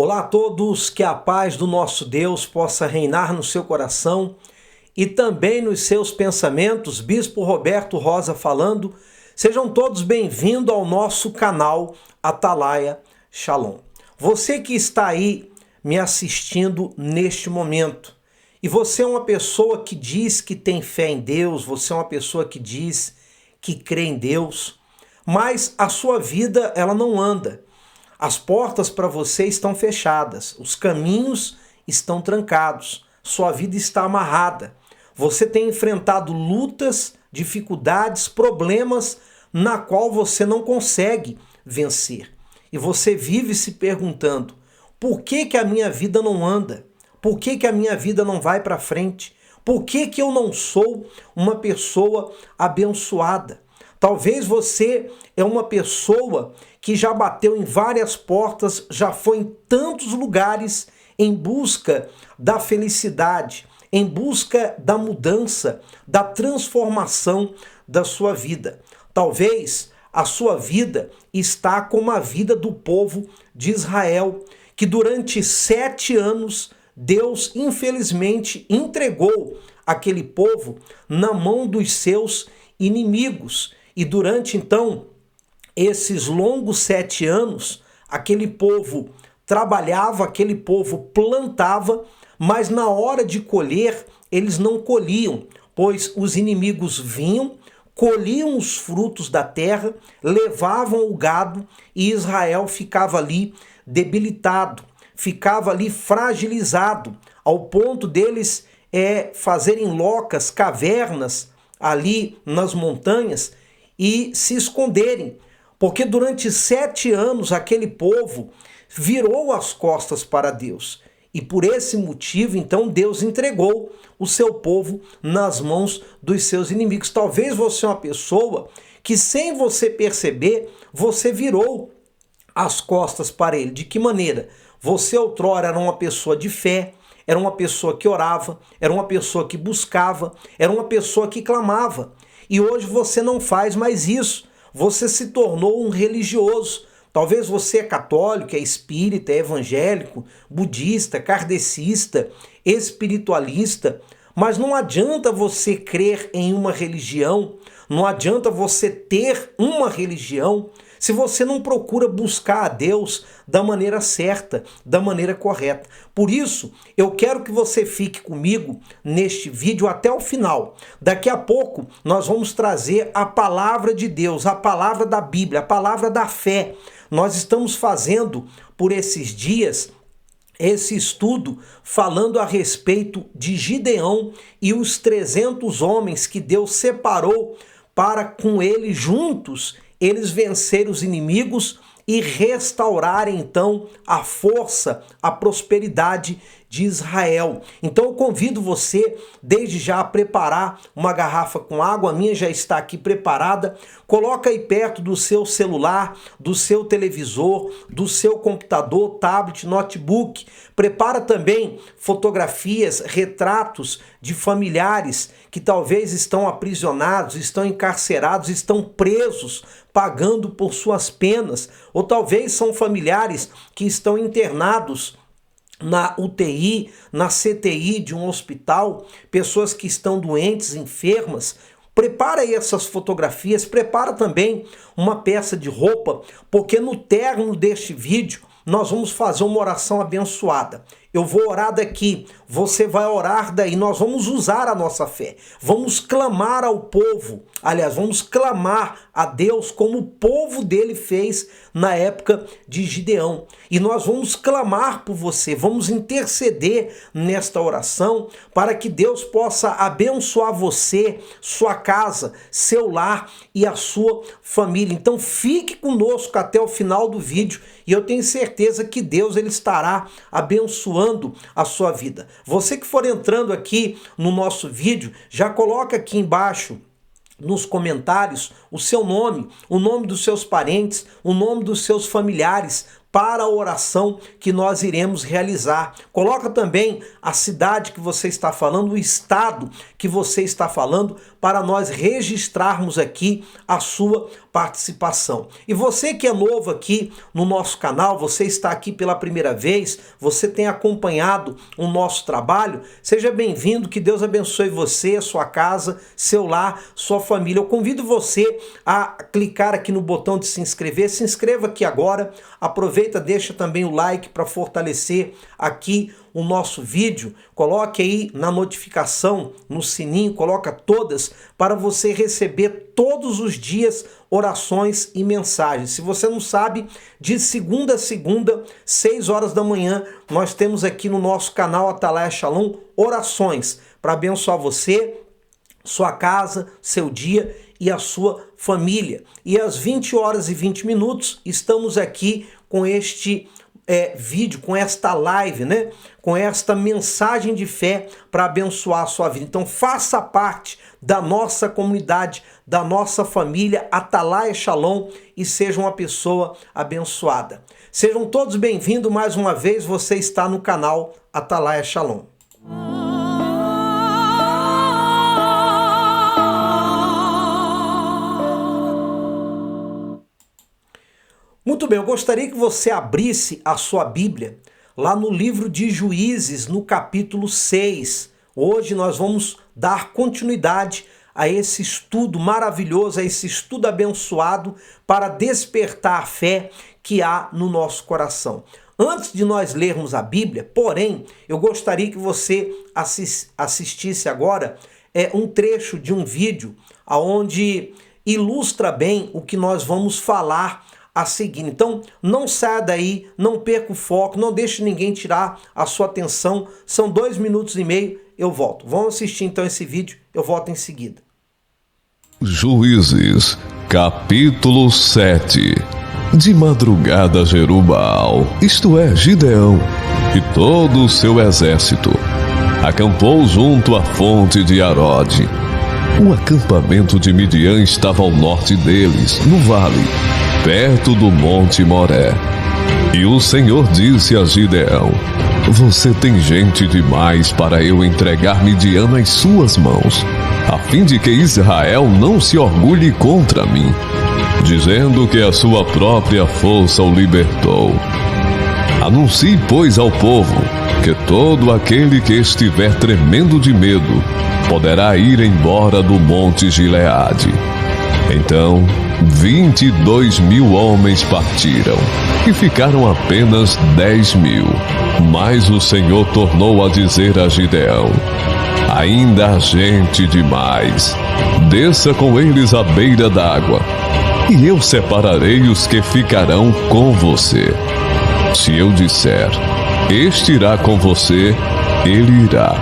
Olá a todos, que a paz do nosso Deus possa reinar no seu coração e também nos seus pensamentos. Bispo Roberto Rosa falando. Sejam todos bem-vindos ao nosso canal Atalaia Shalom. Você que está aí me assistindo neste momento, e você é uma pessoa que diz que tem fé em Deus, você é uma pessoa que diz que crê em Deus, mas a sua vida ela não anda. As portas para você estão fechadas, os caminhos estão trancados, sua vida está amarrada. Você tem enfrentado lutas, dificuldades, problemas na qual você não consegue vencer. E você vive se perguntando: por que que a minha vida não anda? Por que que a minha vida não vai para frente? Por que que eu não sou uma pessoa abençoada? Talvez você é uma pessoa que já bateu em várias portas, já foi em tantos lugares em busca da felicidade, em busca da mudança, da transformação da sua vida. Talvez a sua vida está como a vida do povo de Israel, que durante 7 anos Deus infelizmente entregou aquele povo na mão dos seus inimigos. E durante, então, esses longos 7 anos, aquele povo trabalhava, aquele povo plantava, mas na hora de colher, eles não colhiam, pois os inimigos vinham, colhiam os frutos da terra, levavam o gado e Israel ficava ali debilitado, ficava ali fragilizado, ao ponto deles fazerem locas, cavernas ali nas montanhas, e se esconderem, porque durante 7 anos aquele povo virou as costas para Deus. E por esse motivo, então, Deus entregou o seu povo nas mãos dos seus inimigos. Talvez você é uma pessoa que, sem você perceber, você virou as costas para ele. De que maneira? Você outrora era uma pessoa de fé, era uma pessoa que orava, era uma pessoa que buscava, era uma pessoa que clamava. E hoje você não faz mais isso. Você se tornou um religioso. Talvez você é católico, é espírita, é evangélico, budista, kardecista, espiritualista, mas não adianta você crer em uma religião, não adianta você ter uma religião se você não procura buscar a Deus da maneira certa, da maneira correta. Por isso, eu quero que você fique comigo neste vídeo até o final. Daqui a pouco, nós vamos trazer a palavra de Deus, a palavra da Bíblia, a palavra da fé. Nós estamos fazendo, por esses dias, esse estudo falando a respeito de Gideão e os 300 homens que Deus separou para, com ele juntos, eles vencerem os inimigos e restaurarem então a força, a prosperidade de Israel. Então eu convido você desde já a preparar uma garrafa com água, a minha já está aqui preparada. Coloca aí perto do seu celular, do seu televisor, do seu computador, tablet, notebook. Prepara também fotografias, retratos de familiares que talvez estão aprisionados, estão encarcerados, estão presos, pagando por suas penas, ou talvez são familiares que estão internados na UTI, na CTI de um hospital, pessoas que estão doentes, enfermas. Prepara aí essas fotografias, prepara também uma peça de roupa, porque no término deste vídeo nós vamos fazer uma oração abençoada. Eu vou orar daqui, você vai orar daí, nós vamos usar a nossa fé, vamos clamar ao povo, aliás, vamos clamar a Deus como o povo dele fez na época de Gideão. E nós vamos clamar por você, vamos interceder nesta oração para que Deus possa abençoar você, sua casa, seu lar e a sua família. Então fique conosco até o final do vídeo e eu tenho certeza que Deus ele estará abençoando a sua vida. Você que for entrando aqui no nosso vídeo, já coloca aqui embaixo nos comentários o seu nome, o nome dos seus parentes, o nome dos seus familiares, para a oração que nós iremos realizar. Coloca também a cidade que você está falando, o estado que você está falando, para nós registrarmos aqui a sua participação. E você que é novo aqui no nosso canal, você está aqui pela primeira vez, você tem acompanhado o nosso trabalho, seja bem-vindo, que Deus abençoe você, sua casa, seu lar, sua família. Eu convido você a clicar aqui no botão de se inscreva aqui agora, aproveita, deixa também o like para fortalecer aqui o nosso vídeo, coloque aí na notificação, no sininho, coloca todas, para você receber todos os dias orações e mensagens. Se você não sabe, de segunda a segunda, 6 horas da manhã, nós temos aqui no nosso canal Atalaia Shalom orações para abençoar você, sua casa, seu dia e a sua família. E às 20 horas e 20 minutos estamos aqui com este vídeo, com esta live, né? Com esta mensagem de fé para abençoar a sua vida. Então faça parte da nossa comunidade, da nossa família Atalaia Shalom e seja uma pessoa abençoada. Sejam todos bem-vindos mais uma vez, você está no canal Atalaia Shalom. Muito bem, eu gostaria que você abrisse a sua Bíblia lá no livro de Juízes, no capítulo 6. Hoje nós vamos dar continuidade a esse estudo maravilhoso, a esse estudo abençoado para despertar a fé que há no nosso coração. Antes de nós lermos a Bíblia, porém, eu gostaria que você assistisse agora um trecho de um vídeo onde ilustra bem o que nós vamos falar a seguir. Então, não saia daí, não perca o foco, não deixe ninguém tirar a sua atenção. São 2 minutos e meio, eu volto. Vamos assistir então esse vídeo, eu volto em seguida. Juízes, capítulo 7. De madrugada Jerubbaal, isto é, Gideão, e todo o seu exército, acampou junto à fonte de Arode. O acampamento de Midian estava ao norte deles, no vale, perto do monte Moré. E o Senhor disse a Gideão: você tem gente demais para eu entregar Midian nas suas mãos, a fim de que Israel não se orgulhe contra mim, dizendo que a sua própria força o libertou. Anuncie, pois, ao povo que todo aquele que estiver tremendo de medo poderá ir embora do monte Gileade. Então 22.000 homens partiram, e ficaram apenas 10.000. Mas o Senhor tornou a dizer a Gideão: ainda há gente demais. Desça com eles à beira d'água, e eu separarei os que ficarão com você. Se eu disser: este irá com você, ele irá.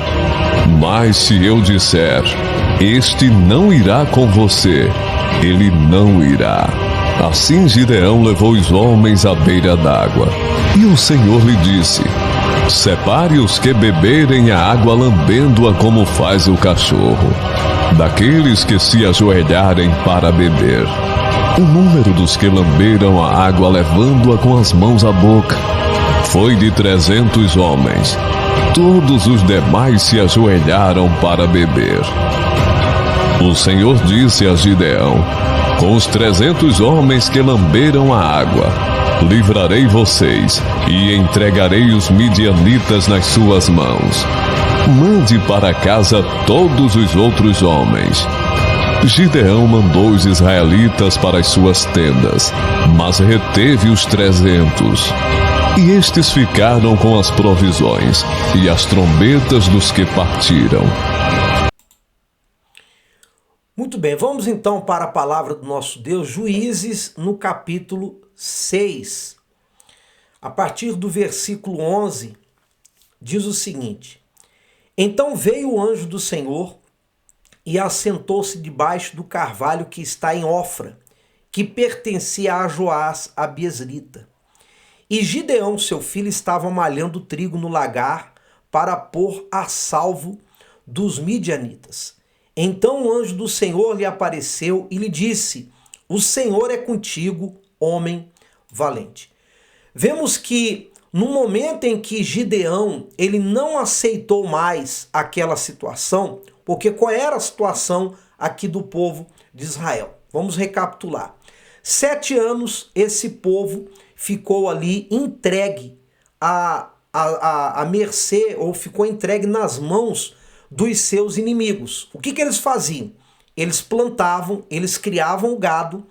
Mas se eu disser: este não irá com você, ele não irá. Assim Gideão levou os homens à beira d'água. E o Senhor lhe disse: separe os que beberem a água lambendo-a como faz o cachorro, daqueles que se ajoelharem para beber. O número dos que lamberam a água levando-a com as mãos à boca foi de 300 homens. Todos os demais se ajoelharam para beber. O Senhor disse a Gideão: com os 300 homens que lamberam a água, livrarei vocês e entregarei os midianitas nas suas mãos. Mande para casa todos os outros homens. Gideão mandou os israelitas para as suas tendas, mas reteve os 300. E estes ficaram com as provisões e as trombetas dos que partiram. Muito bem, vamos então para a palavra do nosso Deus, Juízes, no capítulo 6. A partir do versículo 11, diz o seguinte: então veio o anjo do Senhor e assentou-se debaixo do carvalho que está em Ofra, que pertencia a Joás, a Biezrita. E Gideão, seu filho, estava malhando trigo no lagar para pôr a salvo dos midianitas. Então o anjo do Senhor lhe apareceu e lhe disse: o Senhor é contigo, homem valente. Vemos que no momento em que Gideão ele não aceitou mais aquela situação, porque qual era a situação aqui do povo de Israel? Vamos recapitular. 7 anos esse povo ficou ali entregue à mercê, ou ficou entregue nas mãos dos seus inimigos. O que eles faziam? Eles plantavam, eles criavam o gado,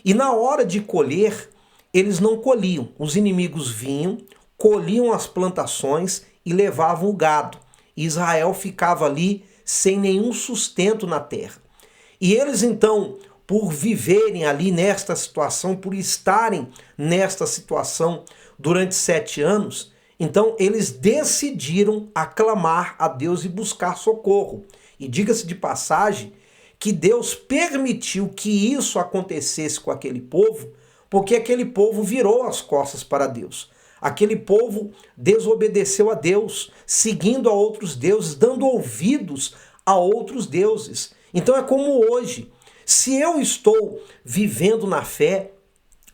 e na hora de colher, eles não colhiam. Os inimigos vinham, colhiam as plantações e levavam o gado. E Israel ficava ali sem nenhum sustento na terra. E eles então, por viverem ali nesta situação, por estarem nesta situação durante 7 anos, então eles decidiram aclamar a Deus e buscar socorro. E diga-se de passagem que Deus permitiu que isso acontecesse com aquele povo, porque aquele povo virou as costas para Deus. Aquele povo desobedeceu a Deus, seguindo a outros deuses, dando ouvidos a outros deuses. Então é como hoje. Se eu estou vivendo na fé,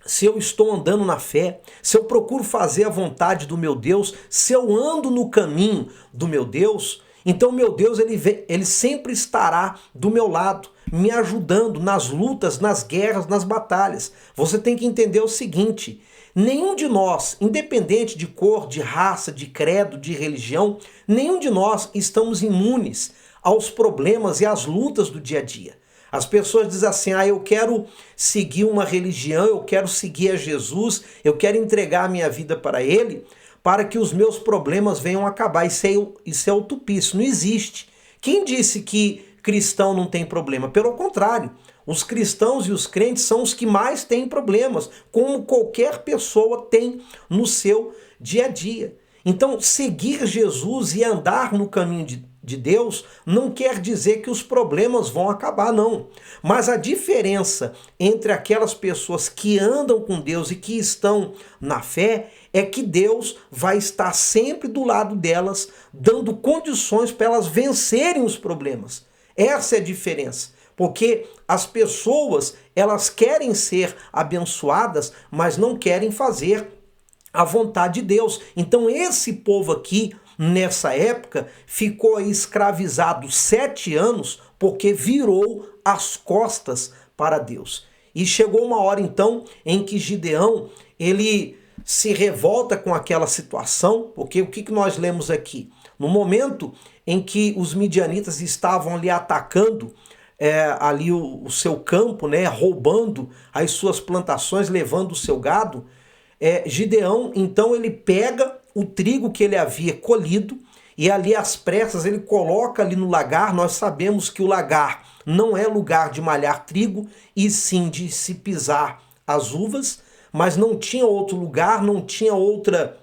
se eu estou andando na fé, se eu procuro fazer a vontade do meu Deus, se eu ando no caminho do meu Deus, então meu Deus ele sempre estará do meu lado, me ajudando nas lutas, nas guerras, nas batalhas. Você tem que entender o seguinte: nenhum de nós, independente de cor, de raça, de credo, de religião, nenhum de nós estamos imunes aos problemas e às lutas do dia a dia. As pessoas dizem assim: eu quero seguir uma religião, eu quero seguir a Jesus, eu quero entregar a minha vida para Ele, para que os meus problemas venham acabar. Isso é utopias, isso não existe. Quem disse que cristão não tem problema? Pelo contrário, os cristãos e os crentes são os que mais têm problemas, como qualquer pessoa tem no seu dia a dia. Então, seguir Jesus e andar no caminho de Deus não quer dizer que os problemas vão acabar, não. Mas a diferença entre aquelas pessoas que andam com Deus e que estão na fé é que Deus vai estar sempre do lado delas, dando condições para elas vencerem os problemas. Essa é a diferença. Porque as pessoas, elas querem ser abençoadas, mas não querem fazer a vontade de Deus. Então esse povo aqui, nessa época, ficou escravizado 7 anos porque virou as costas para Deus. E chegou uma hora então em que Gideão, ele se revolta com aquela situação, porque o que nós lemos aqui? No momento em que os midianitas estavam ali atacando ali o seu campo, né, roubando as suas plantações, levando o seu gado, Gideão, então, ele pega o trigo que ele havia colhido e ali às pressas ele coloca ali no lagar. Nós sabemos que o lagar não é lugar de malhar trigo e sim de se pisar as uvas, mas não tinha outro lugar, não tinha outro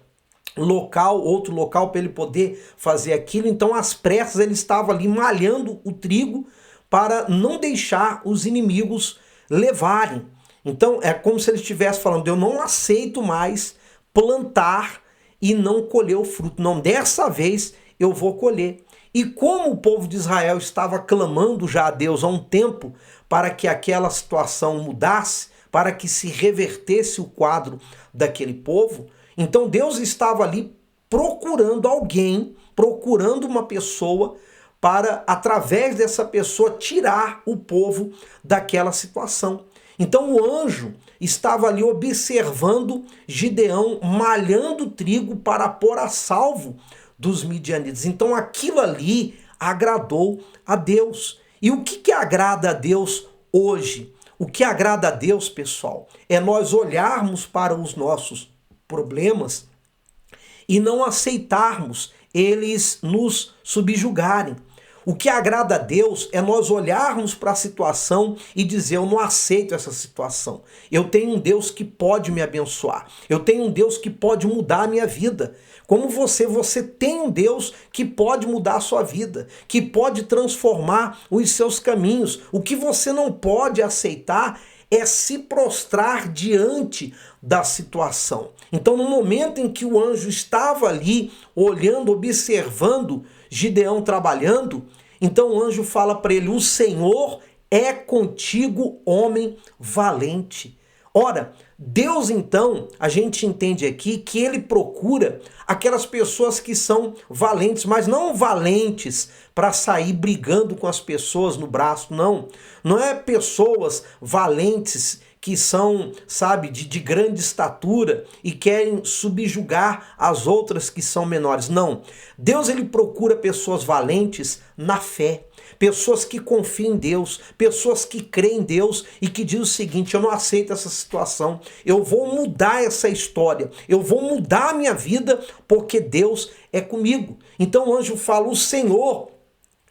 local para ele poder fazer aquilo. Então às pressas ele estava ali malhando o trigo para não deixar os inimigos levarem. Então é como se ele estivesse falando: eu não aceito mais plantar e não colher o fruto. Não, dessa vez eu vou colher. E como o povo de Israel estava clamando já a Deus há um tempo para que aquela situação mudasse, para que se revertesse o quadro daquele povo, então Deus estava ali procurando alguém, procurando uma pessoa para, através dessa pessoa, tirar o povo daquela situação. Então o anjo estava ali observando Gideão malhando trigo para pôr a salvo dos midianitas. Então aquilo ali agradou a Deus. E o que agrada a Deus hoje? O que agrada a Deus, pessoal, é nós olharmos para os nossos problemas e não aceitarmos eles nos subjugarem. O que agrada a Deus é nós olharmos para a situação e dizer: eu não aceito essa situação. Eu tenho um Deus que pode me abençoar. Eu tenho um Deus que pode mudar a minha vida. Como você tem um Deus que pode mudar a sua vida, que pode transformar os seus caminhos. O que você não pode aceitar é se prostrar diante da situação. Então, no momento em que o anjo estava ali, olhando, observando Gideão trabalhando, então o anjo fala para ele: o Senhor é contigo, homem valente. Ora, Deus então, a gente entende aqui que ele procura aquelas pessoas que são valentes, mas não valentes para sair brigando com as pessoas no braço, não. Não é pessoas valentes que são, sabe, de grande estatura e querem subjugar as outras que são menores. Não. Deus, ele procura pessoas valentes na fé. Pessoas que confiam em Deus, pessoas que creem em Deus e que dizem o seguinte: eu não aceito essa situação, eu vou mudar essa história, eu vou mudar a minha vida porque Deus é comigo. Então o anjo fala: o Senhor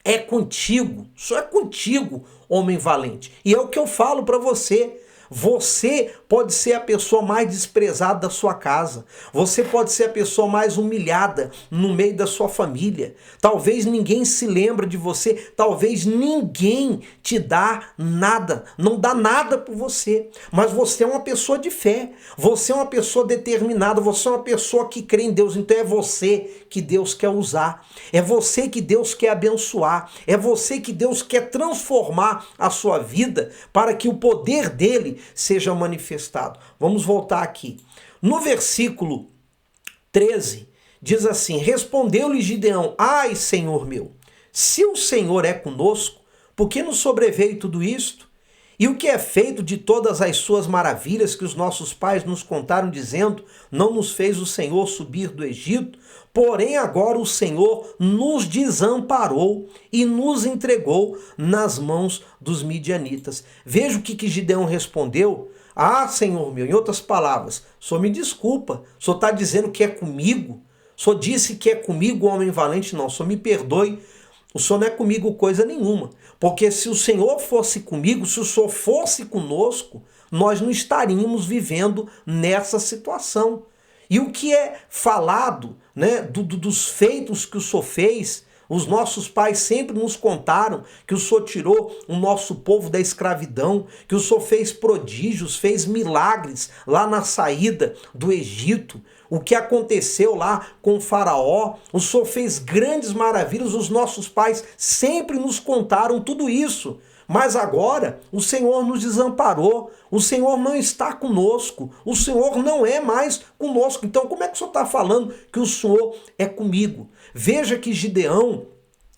é contigo, só é contigo, homem valente. E é o que eu falo para você. Você pode ser a pessoa mais desprezada da sua casa. Você pode ser a pessoa mais humilhada no meio da sua família. Talvez ninguém se lembre de você. Talvez ninguém te dá nada. Não dá nada por você. Mas você é uma pessoa de fé. Você é uma pessoa determinada. Você é uma pessoa que crê em Deus. Então é você que Deus quer usar. É você que Deus quer abençoar. É você que Deus quer transformar a sua vida para que o poder dele seja manifestado. Vamos voltar aqui. No versículo 13, diz assim: respondeu-lhe Gideão: ai, Senhor meu, se o Senhor é conosco, por que nos sobreveio tudo isto? E o que é feito de todas as suas maravilhas que os nossos pais nos contaram, dizendo: não nos fez o Senhor subir do Egito? Porém agora o Senhor nos desamparou e nos entregou nas mãos dos midianitas. Veja o que Gideão respondeu. Ah, Senhor meu, em outras palavras, o Senhor me desculpa, o Senhor está dizendo que é comigo? O Senhor disse que é comigo, homem valente? Não, o Senhor me perdoe, o Senhor não é comigo coisa nenhuma. Porque se o Senhor fosse comigo, se o Senhor fosse conosco, nós não estaríamos vivendo nessa situação. E o que é falado, né, dos feitos que o Senhor fez, os nossos pais sempre nos contaram que o Senhor tirou o nosso povo da escravidão, que o Senhor fez prodígios, fez milagres lá na saída do Egito. O que aconteceu lá com o faraó, o Senhor fez grandes maravilhas, os nossos pais sempre nos contaram tudo isso. Mas agora o Senhor nos desamparou, o Senhor não está conosco, o Senhor não é mais conosco. Então como é que o Senhor está falando que o Senhor é comigo? Veja que Gideão,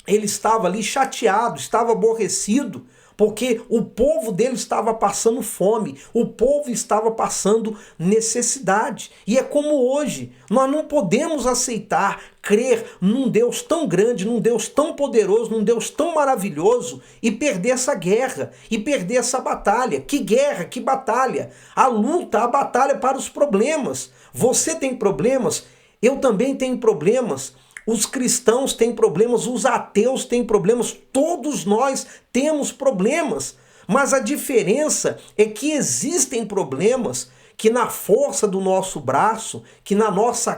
ele estava ali chateado, estava aborrecido, porque o povo dele estava passando fome, o povo estava passando necessidade. E é como hoje, nós não podemos aceitar, crer num Deus tão grande, num Deus tão poderoso, num Deus tão maravilhoso e perder essa guerra, e perder essa batalha. Que guerra, que batalha? A luta, a batalha para os problemas. Você tem problemas, eu também tenho problemas. Os cristãos têm problemas, os ateus têm problemas, todos nós temos problemas. Mas a diferença é que existem problemas que na força do nosso braço, que na nossa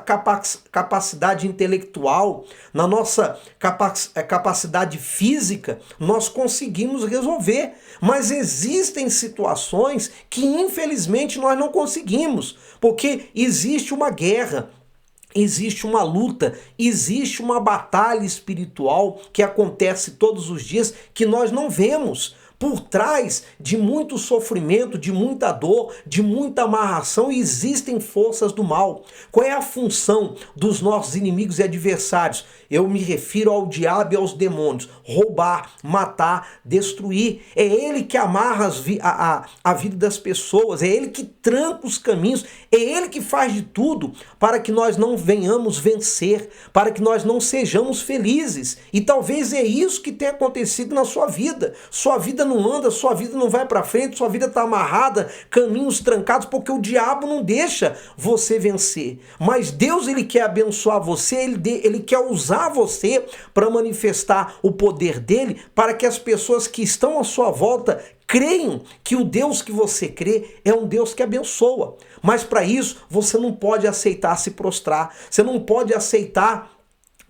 capacidade intelectual, na nossa capacidade física, nós conseguimos resolver. Mas existem situações que infelizmente nós não conseguimos, porque existe uma guerra, existe uma luta, existe uma batalha espiritual que acontece todos os dias que nós não vemos. Por trás de muito sofrimento, de muita dor, de muita amarração, existem forças do mal. Qual é a função dos nossos inimigos e adversários? Eu me refiro ao diabo e aos demônios. Roubar, matar, destruir. É ele que amarra a vida das pessoas, é ele que tranca os caminhos, é ele que faz de tudo para que nós não venhamos vencer, para que nós não sejamos felizes. E talvez é isso que tenha acontecido na sua vida. Sua vida não anda, sua vida não vai para frente, sua vida está amarrada, caminhos trancados, porque o diabo não deixa você vencer. Mas Deus, ele quer abençoar você, ele quer usar você para manifestar o poder dele, para que as pessoas que estão à sua volta creiam que o Deus que você crê é um Deus que abençoa. Mas para isso, você não pode aceitar se prostrar, você não pode aceitar,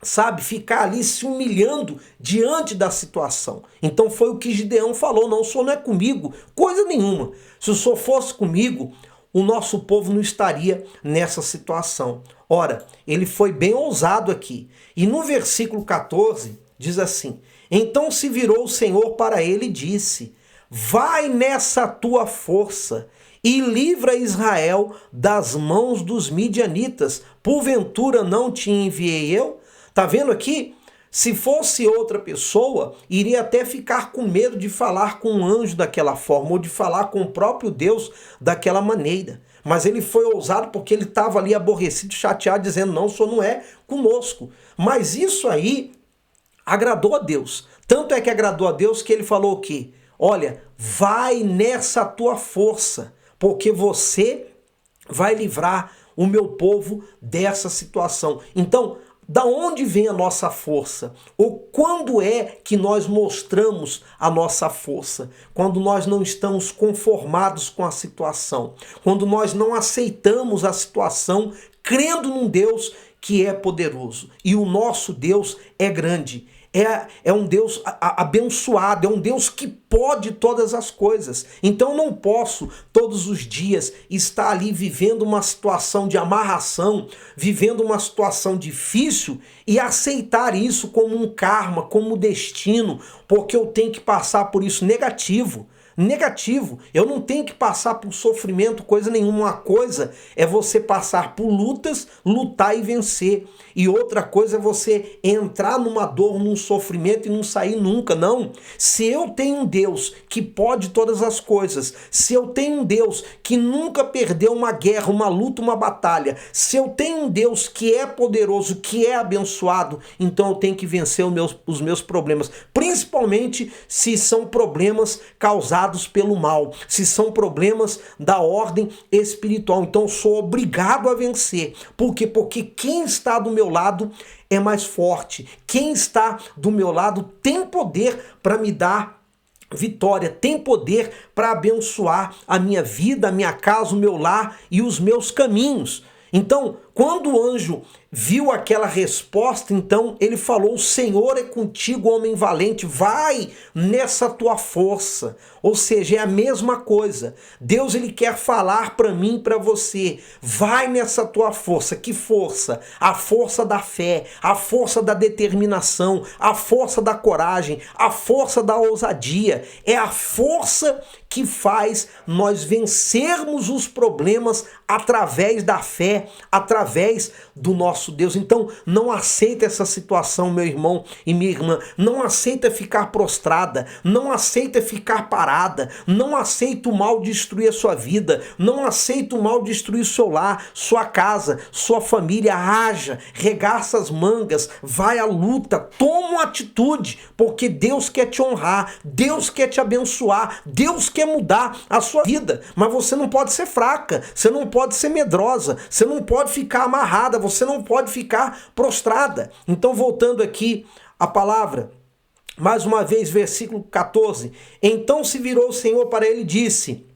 sabe, ficar ali se humilhando diante da situação. Então foi o que Gideão falou: não, o Senhor não é comigo, coisa nenhuma. Se o Senhor fosse comigo, o nosso povo não estaria nessa situação. Ora, ele foi bem ousado aqui. E no versículo 14 diz assim: então se virou o Senhor para ele e disse: vai nessa tua força e livra Israel das mãos dos midianitas. Porventura não te enviei eu? Tá vendo aqui? Se fosse outra pessoa, iria até ficar com medo de falar com um anjo daquela forma, ou de falar com o próprio Deus daquela maneira. Mas ele foi ousado porque ele estava ali aborrecido, chateado, dizendo, não, o senhor não é conosco. Mas isso aí agradou a Deus. Tanto é que agradou a Deus que ele falou o quê? Olha, vai nessa tua força, porque você vai livrar o meu povo dessa situação. Então, da onde vem a nossa força? Ou quando é que nós mostramos a nossa força? Quando nós não estamos conformados com a situação. Quando nós não aceitamos a situação, crendo num Deus que é poderoso. E o nosso Deus é grande. É um Deus abençoado, é um Deus que pode todas as coisas. Então eu não posso todos os dias estar ali vivendo uma situação de amarração, vivendo uma situação difícil e aceitar isso como um karma, como um destino, porque eu tenho que passar por isso negativo. Negativo, eu não tenho que passar por sofrimento, coisa nenhuma. Uma coisa é você passar por lutas, lutar e vencer. E outra coisa é você entrar numa dor, num sofrimento e não sair nunca, não. Se eu tenho um Deus que pode todas as coisas, se eu tenho um Deus que nunca perdeu uma guerra, uma luta, uma batalha, se eu tenho um Deus que é poderoso, que é abençoado, então eu tenho que vencer os meus problemas, principalmente se são problemas causados pelo mal, se são problemas da ordem espiritual. Então eu sou obrigado a vencer. Por quê? Porque quem está do meu lado é mais forte. Quem está do meu lado tem poder para me dar vitória, tem poder para abençoar a minha vida, a minha casa, o meu lar e os meus caminhos. Então, quando o anjo viu aquela resposta, então ele falou, o Senhor é contigo, homem valente, vai nessa tua força. Ou seja, é a mesma coisa. Deus ele quer falar para mim e para você, vai nessa tua força. Que força? A força da fé, a força da determinação, a força da coragem, a força da ousadia. É a força que faz nós vencermos os problemas através da fé, através do nosso Deus. Então, não aceita essa situação, meu irmão e minha irmã. Não aceita ficar prostrada, não aceita ficar parada, não aceita o mal destruir a sua vida, não aceita o mal destruir o seu lar, sua casa, sua família. Haja, regaça as mangas, vai à luta, toma uma atitude, porque Deus quer te honrar, Deus quer te abençoar, Deus quer mudar a sua vida. Mas você não pode ser fraca, você não pode ser medrosa, você não pode ficar amarrada, você não pode ficar prostrada. Então, voltando aqui à palavra, mais uma vez, versículo 14. Então se virou o Senhor para ele e disse,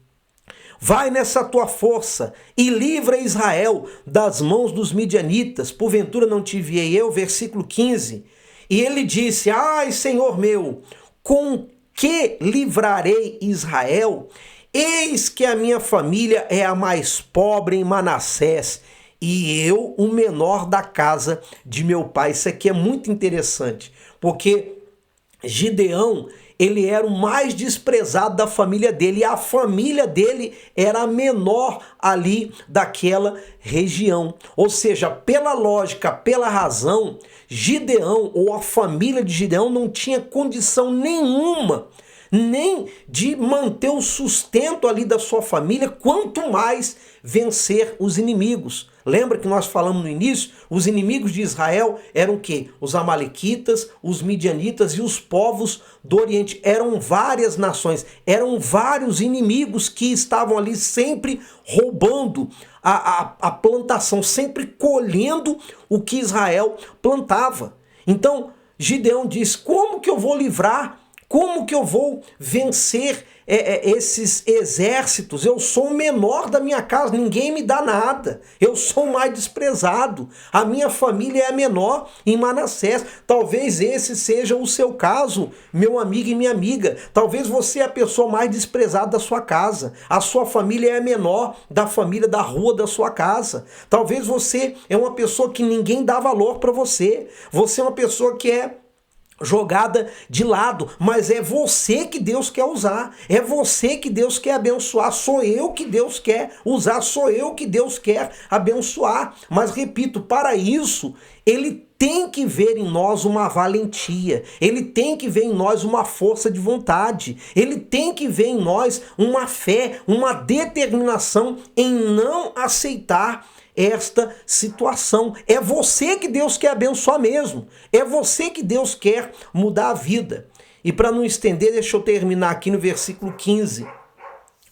vai nessa tua força e livra Israel das mãos dos midianitas, porventura não te enviei eu? Versículo 15. E ele disse, ai, Senhor meu, com que livrarei Israel? Eis que a minha família é a mais pobre em Manassés, e eu o menor da casa de meu pai. Isso aqui é muito interessante, porque Gideão, ele era o mais desprezado da família dele, e a família dele era a menor ali daquela região. Ou seja, pela lógica, pela razão, Gideão, ou a família de Gideão, não tinha condição nenhuma nem de manter o sustento ali da sua família, quanto mais vencer os inimigos. Lembra que nós falamos no início? Os inimigos de Israel eram o quê? Os amalequitas, os midianitas e os povos do Oriente. Eram várias nações, eram vários inimigos que estavam ali sempre roubando a plantação, sempre colhendo o que Israel plantava. Então, Gideão diz, como que eu vou livrar? Como que eu vou vencer esses exércitos? Eu sou o menor da minha casa, ninguém me dá nada. Eu sou o mais desprezado. A minha família é a menor em Manassés. Talvez esse seja o seu caso, meu amigo e minha amiga. Talvez você é a pessoa mais desprezada da sua casa. A sua família é a menor da família da rua da sua casa. Talvez você é uma pessoa que ninguém dá valor para você. Você é uma pessoa que é jogada de lado, mas é você que Deus quer usar, é você que Deus quer abençoar, sou eu que Deus quer usar, sou eu que Deus quer abençoar. Mas repito, para isso, Ele tem que ver em nós uma valentia, Ele tem que ver em nós uma força de vontade, Ele tem que ver em nós uma fé, uma determinação em não aceitar esta situação. É você que Deus quer abençoar mesmo. É você que Deus quer mudar a vida. E para não estender, deixa eu terminar aqui no versículo 15.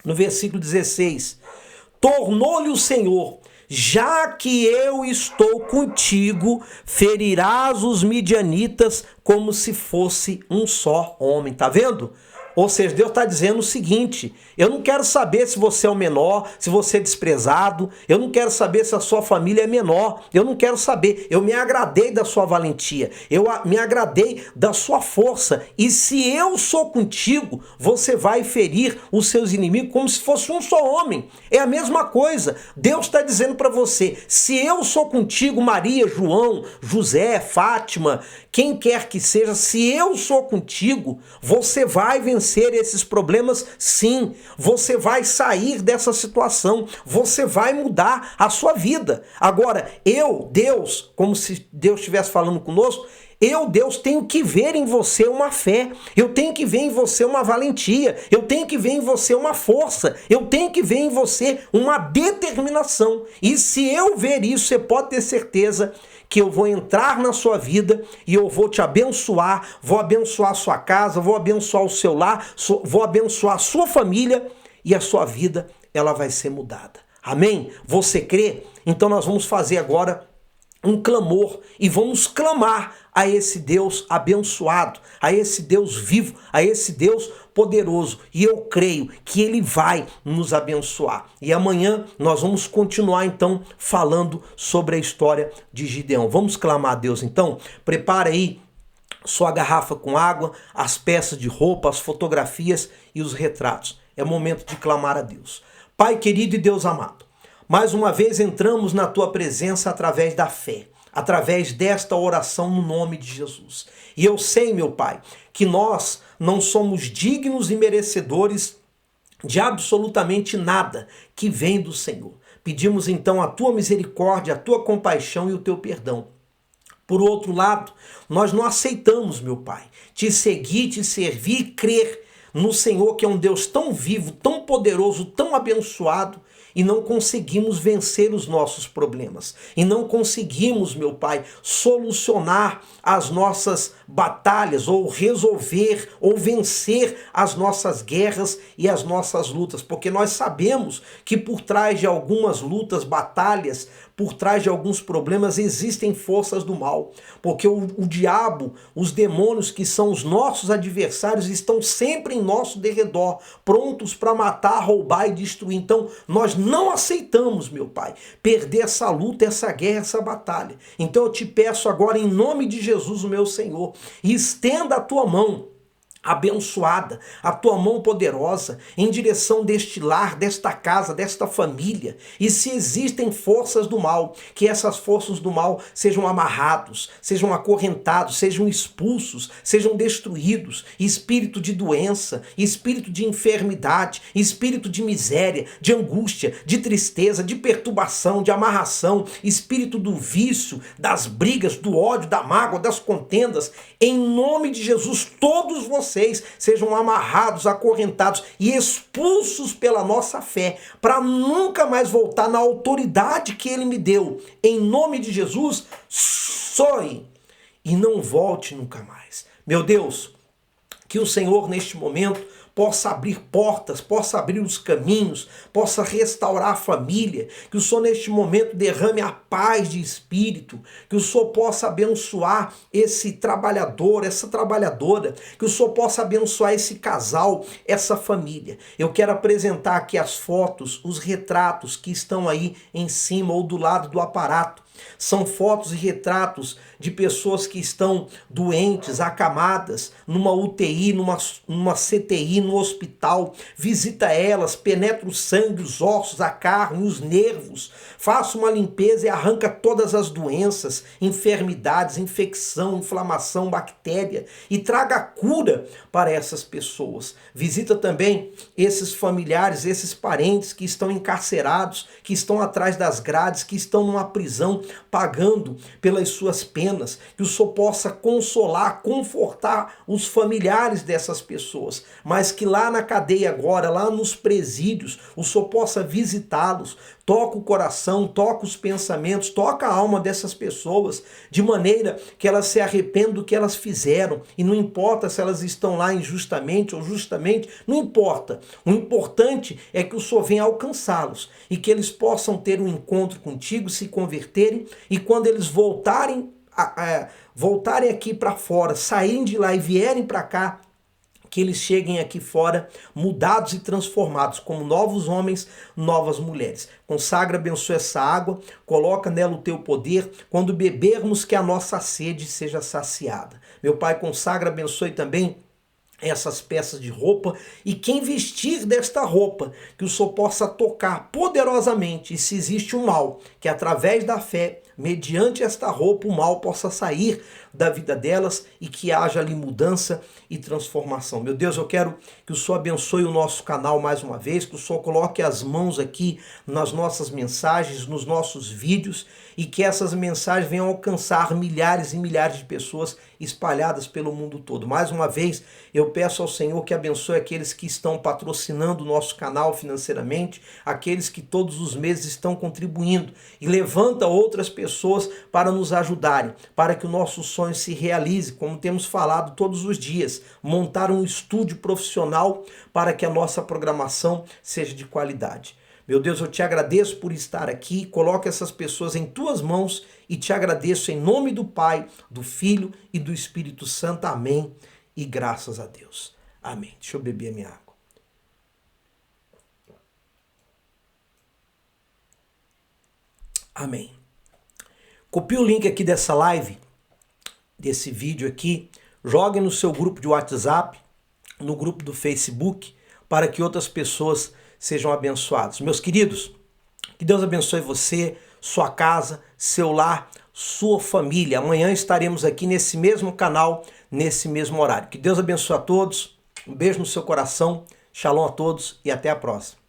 No versículo 16. Tornou-lhe o Senhor: já que eu estou contigo, ferirás os midianitas como se fosse um só homem. Tá vendo? Ou seja, Deus está dizendo o seguinte: eu não quero saber se você é o menor, se você é desprezado, eu não quero saber se a sua família é menor, eu não quero saber, eu me agradei da sua valentia, eu me agradei da sua força, e se eu sou contigo, você vai ferir os seus inimigos como se fosse um só homem. É a mesma coisa, Deus está dizendo para você: se eu sou contigo, Maria, João, José, Fátima, quem quer que seja, se eu sou contigo, você vai vencer esses problemas, sim. Você vai sair dessa situação, você vai mudar a sua vida. Agora, eu, Deus, como se Deus estivesse falando conosco, eu, Deus, tenho que ver em você uma fé, eu tenho que ver em você uma valentia, eu tenho que ver em você uma força, eu tenho que ver em você uma determinação. E se eu ver isso, você pode ter certeza que eu vou entrar na sua vida e eu vou te abençoar, vou abençoar a sua casa, vou abençoar o seu lar, vou abençoar a sua família, e a sua vida, ela vai ser mudada. Amém? Você crê? Então nós vamos fazer agora um clamor e vamos clamar a esse Deus abençoado, a esse Deus vivo, a esse Deus poderoso. E eu creio que Ele vai nos abençoar. E amanhã nós vamos continuar então falando sobre a história de Gideão. Vamos clamar a Deus então? Prepara aí sua garrafa com água, as peças de roupa, as fotografias e os retratos. É momento de clamar a Deus. Pai querido e Deus amado, mais uma vez entramos na tua presença através da fé, através desta oração no nome de Jesus. E eu sei, meu Pai, que nós não somos dignos e merecedores de absolutamente nada que vem do Senhor. Pedimos então a tua misericórdia, a tua compaixão e o teu perdão. Por outro lado, nós não aceitamos, meu Pai, te seguir, te servir e crer no Senhor, que é um Deus tão vivo, tão poderoso, tão abençoado, e não conseguimos vencer os nossos problemas. E não conseguimos, meu Pai, solucionar as nossas batalhas, ou resolver, ou vencer as nossas guerras e as nossas lutas. Porque nós sabemos que por trás de algumas lutas, batalhas, por trás de alguns problemas existem forças do mal. Porque o diabo, os demônios que são os nossos adversários estão sempre em nosso derredor, prontos para matar, roubar e destruir. Então nós não aceitamos, meu Pai, perder essa luta, essa guerra, essa batalha. Então eu te peço agora, em nome de Jesus, o meu Senhor, estenda a tua mão abençoada, a tua mão poderosa em direção deste lar, desta casa, desta família. E se existem forças do mal, que essas forças do mal sejam amarrados, sejam acorrentados, sejam expulsos, sejam destruídos. Espírito de doença, espírito de enfermidade, espírito de miséria, de angústia, de tristeza, de perturbação, de amarração, espírito do vício, das brigas, do ódio, da mágoa, das contendas, em nome de Jesus, todos vocês sejam amarrados, acorrentados e expulsos pela nossa fé, para nunca mais voltar na autoridade que Ele me deu. Em nome de Jesus, soe e não volte nunca mais. Meu Deus, que o Senhor neste momento possa abrir portas, possa abrir os caminhos, possa restaurar a família, que o Senhor neste momento derrame a paz de espírito, que o Senhor possa abençoar esse trabalhador, essa trabalhadora, que o Senhor possa abençoar esse casal, essa família. Eu quero apresentar aqui as fotos, os retratos que estão aí em cima ou do lado do aparato. São fotos e retratos de pessoas que estão doentes, acamadas, numa UTI, numa CTI, no hospital, visita elas, penetra o sangue, os ossos, a carne, os nervos, faça uma limpeza e arranca todas as doenças, enfermidades, infecção, inflamação, bactéria e traga a cura para essas pessoas. Visita também esses familiares, esses parentes que estão encarcerados, que estão atrás das grades, que estão numa prisão pagando pelas suas penas, que o Senhor possa consolar, confortar os familiares dessas pessoas, mas que lá na cadeia agora, lá nos presídios, o Senhor possa visitá-los, toca o coração, toca os pensamentos, toca a alma dessas pessoas, de maneira que elas se arrependam do que elas fizeram, e não importa se elas estão lá injustamente ou justamente, não importa. O importante é que o Senhor venha alcançá-los, e que eles possam ter um encontro contigo, se converterem, e quando eles voltarem aqui para fora, saírem de lá e vierem para cá, que eles cheguem aqui fora mudados e transformados como novos homens, novas mulheres. Consagra, abençoa essa água, coloca nela o teu poder, quando bebermos que a nossa sede seja saciada. Meu Pai, consagra, abençoe também essas peças de roupa, e quem vestir desta roupa, que o Senhor possa tocar poderosamente, e se existe um mal, que através da fé, mediante esta roupa, o mal possa sair da vida delas e que haja ali mudança e transformação. Meu Deus, eu quero que o Senhor abençoe o nosso canal mais uma vez, que o Senhor coloque as mãos aqui nas nossas mensagens, nos nossos vídeos, e que essas mensagens venham alcançar milhares e milhares de pessoas espalhadas pelo mundo todo. Mais uma vez, eu peço ao Senhor que abençoe aqueles que estão patrocinando o nosso canal financeiramente, aqueles que todos os meses estão contribuindo, e levanta outras pessoas para nos ajudarem, para que o nosso sonho se realize, como temos falado todos os dias, montar um estúdio profissional para que a nossa programação seja de qualidade. Meu Deus, eu te agradeço por estar aqui, coloca essas pessoas em tuas mãos e te agradeço em nome do Pai, do Filho e do Espírito Santo. Amém. E graças a Deus. Amém. Deixa eu beber a minha água. Amém. Copie o link aqui dessa live, desse vídeo aqui, jogue no seu grupo de WhatsApp, no grupo do Facebook, para que outras pessoas sejam abençoadas. Meus queridos, que Deus abençoe você, sua casa, seu lar, sua família. Amanhã estaremos aqui nesse mesmo canal, nesse mesmo horário. Que Deus abençoe a todos, um beijo no seu coração, shalom a todos e até a próxima.